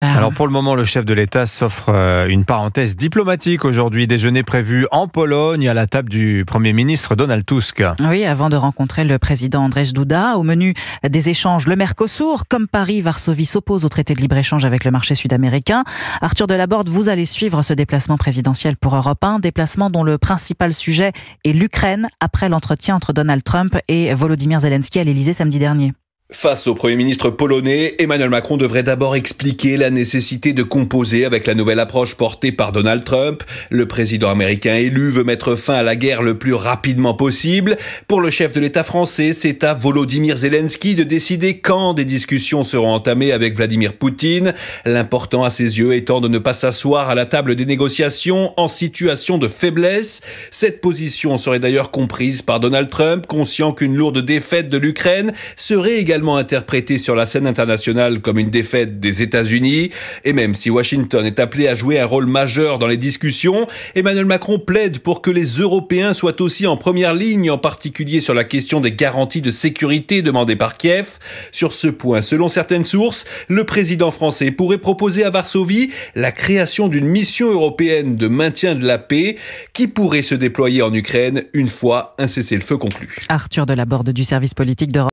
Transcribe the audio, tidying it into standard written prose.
Alors pour le moment, le chef de l'État s'offre une parenthèse diplomatique aujourd'hui. Déjeuner prévu en Pologne à la table du Premier ministre Donald Tusk. Oui, avant de rencontrer le président Andrzej Duda. Au menu des échanges, le Mercosur. Comme Paris, Varsovie s'oppose au traité de libre-échange avec le marché sud-américain. Arthur Delaborde, vous allez suivre ce déplacement présidentiel pour Europe 1. Déplacement dont le principal sujet est l'Ukraine, après l'entretien entre Donald Trump et Volodymyr Zelensky à l'Élysée samedi dernier. Face au Premier ministre polonais, Emmanuel Macron devrait d'abord expliquer la nécessité de composer avec la nouvelle approche portée par Donald Trump. Le président américain élu veut mettre fin à la guerre le plus rapidement possible. Pour le chef de l'État français, c'est à Volodymyr Zelensky de décider quand des discussions seront entamées avec Vladimir Poutine. L'important à ses yeux étant de ne pas s'asseoir à la table des négociations en situation de faiblesse. Cette position serait d'ailleurs comprise par Donald Trump, conscient qu'une lourde défaite de l'Ukraine serait également interprétée sur la scène internationale comme une défaite des États-Unis. Et même si Washington est appelé à jouer un rôle majeur dans les discussions, Emmanuel Macron plaide pour que les Européens soient aussi en première ligne, en particulier sur la question des garanties de sécurité demandées par Kiev. Sur ce point, selon certaines sources, le président français pourrait proposer à Varsovie la création d'une mission européenne de maintien de la paix qui pourrait se déployer en Ukraine une fois un cessez-le-feu conclu. Arthur Delaborde du service politique d'Europe.